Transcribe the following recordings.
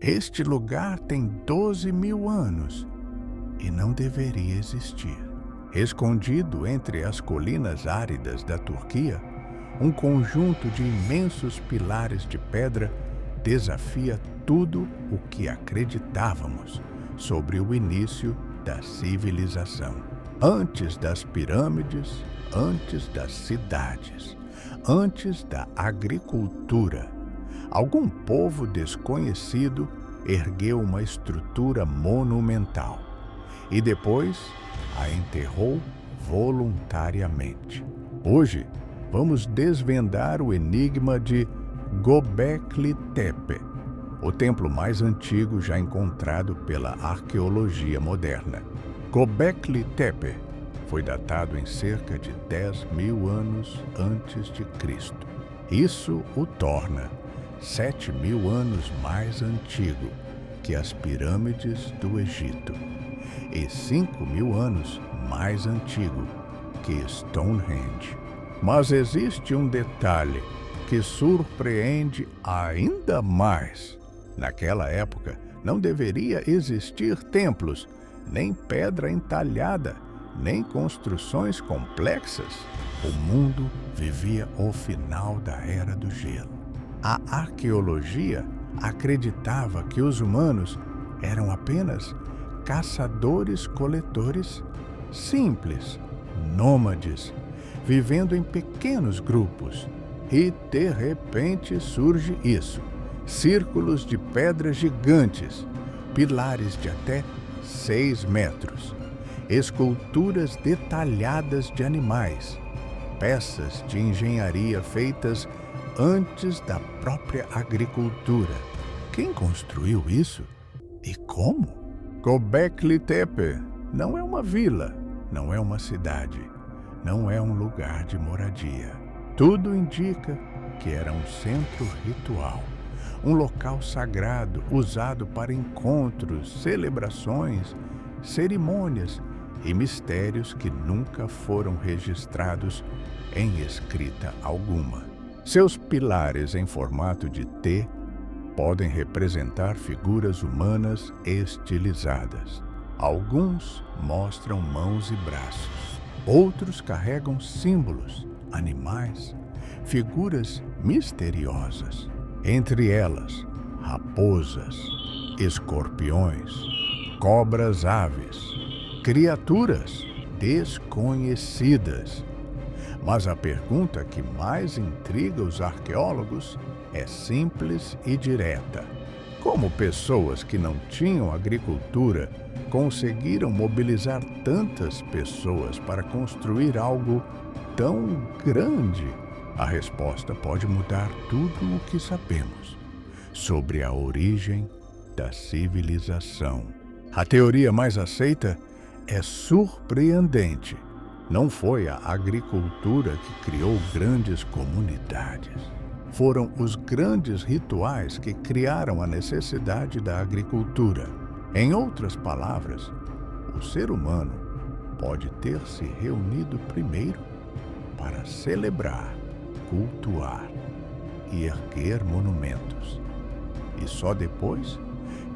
Este lugar tem 12.000 anos e não deveria existir. Escondido entre as colinas áridas da Turquia, um conjunto de imensos pilares de pedra desafia tudo o que acreditávamos sobre o início da civilização. Antes das pirâmides, antes das cidades, antes da agricultura, algum povo desconhecido ergueu uma estrutura monumental e depois a enterrou voluntariamente. Hoje, vamos desvendar o enigma de Göbekli Tepe, o templo mais antigo já encontrado pela arqueologia moderna. Göbekli Tepe foi datado em cerca de 10.000 anos antes de Cristo. Isso o torna 7.000 anos mais antigo que as pirâmides do Egito e 5.000 anos mais antigo que Stonehenge. Mas existe um detalhe que surpreende ainda mais. Naquela época, não deveria existir templos, nem pedra entalhada, nem construções complexas. O mundo vivia o final da Era do Gelo. A arqueologia acreditava que os humanos eram apenas caçadores-coletores simples, nômades, vivendo em pequenos grupos. E, de repente, surge isso: círculos de pedras gigantes, pilares de até 6 metros, esculturas detalhadas de animais, peças de engenharia feitas antes da própria agricultura. Quem construiu isso? E como? Göbekli Tepe não é uma vila, não é uma cidade, não é um lugar de moradia. Tudo indica que era um centro ritual, um local sagrado usado para encontros, celebrações, cerimônias e mistérios que nunca foram registrados em escrita alguma. Seus pilares em formato de T podem representar figuras humanas estilizadas. Alguns mostram mãos e braços, outros carregam símbolos, animais, figuras misteriosas. Entre elas, raposas, escorpiões, cobras-aves, criaturas desconhecidas. Mas a pergunta que mais intriga os arqueólogos é simples e direta. Como pessoas que não tinham agricultura conseguiram mobilizar tantas pessoas para construir algo tão grande? A resposta pode mudar tudo o que sabemos sobre a origem da civilização. A teoria mais aceita é surpreendente. Não foi a agricultura que criou grandes comunidades. Foram os grandes rituais que criaram a necessidade da agricultura. Em outras palavras, o ser humano pode ter se reunido primeiro para celebrar, cultuar e erguer monumentos. E só depois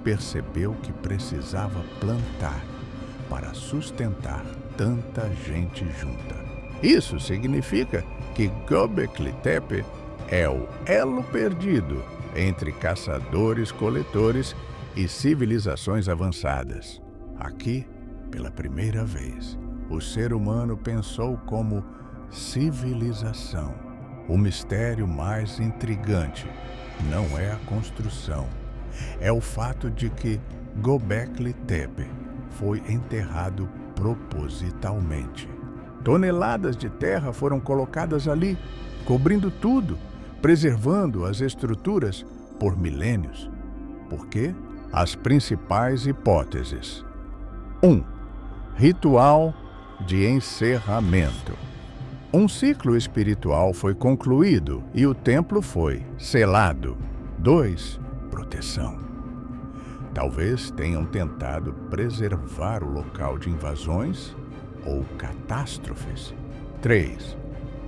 percebeu que precisava plantar para sustentar tanta gente junta. Isso significa que Göbekli Tepe é o elo perdido entre caçadores-coletores e civilizações avançadas. Aqui, pela primeira vez, o ser humano pensou como civilização. O mistério mais intrigante não é a construção, é o fato de que Göbekli Tepe foi enterrado propositalmente. Toneladas de terra foram colocadas ali, cobrindo tudo, preservando as estruturas por milênios. Por quê? As principais hipóteses. 1. Ritual de encerramento. Um ciclo espiritual foi concluído e o templo foi selado. 2. Proteção. Talvez tenham tentado preservar o local de invasões ou catástrofes. 3.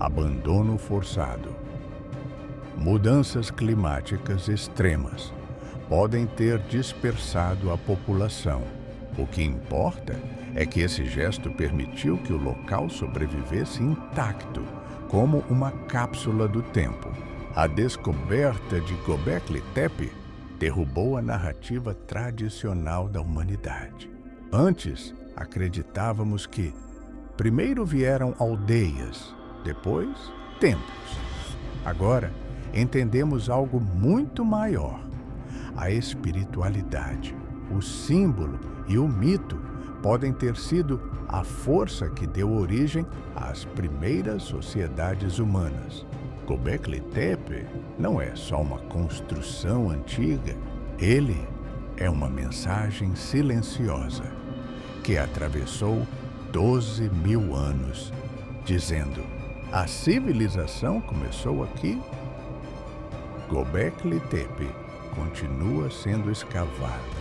Abandono forçado. Mudanças climáticas extremas podem ter dispersado a população. O que importa é que esse gesto permitiu que o local sobrevivesse intacto, como uma cápsula do tempo. A descoberta de Göbekli Tepe derrubou a narrativa tradicional da humanidade. Antes, acreditávamos que primeiro vieram aldeias, depois templos. Agora, entendemos algo muito maior. A espiritualidade, o símbolo e o mito podem ter sido a força que deu origem às primeiras sociedades humanas. Göbekli Tepe não é só uma construção antiga, ele é uma mensagem silenciosa que atravessou 12 mil anos, dizendo: a civilização começou aqui. Göbekli Tepe continua sendo escavado.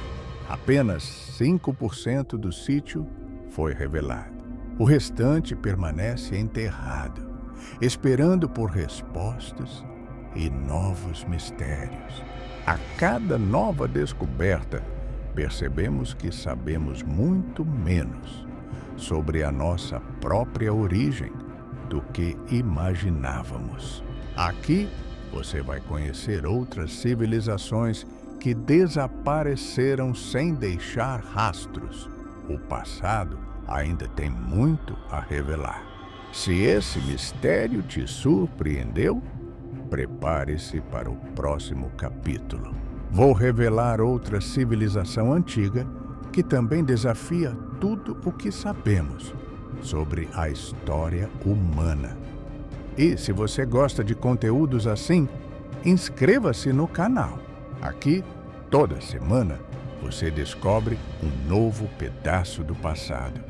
Apenas 5% do sítio foi revelado. O restante permanece enterrado, esperando por respostas e novos mistérios. A cada nova descoberta, percebemos que sabemos muito menos sobre a nossa própria origem do que imaginávamos. Aqui você vai conhecer outras civilizações que desapareceram sem deixar rastros. O passado ainda tem muito a revelar. Se esse mistério te surpreendeu, prepare-se para o próximo capítulo. Vou revelar outra civilização antiga que também desafia tudo o que sabemos sobre a história humana. E se você gosta de conteúdos assim, inscreva-se no canal. Aqui, toda semana, você descobre um novo pedaço do passado.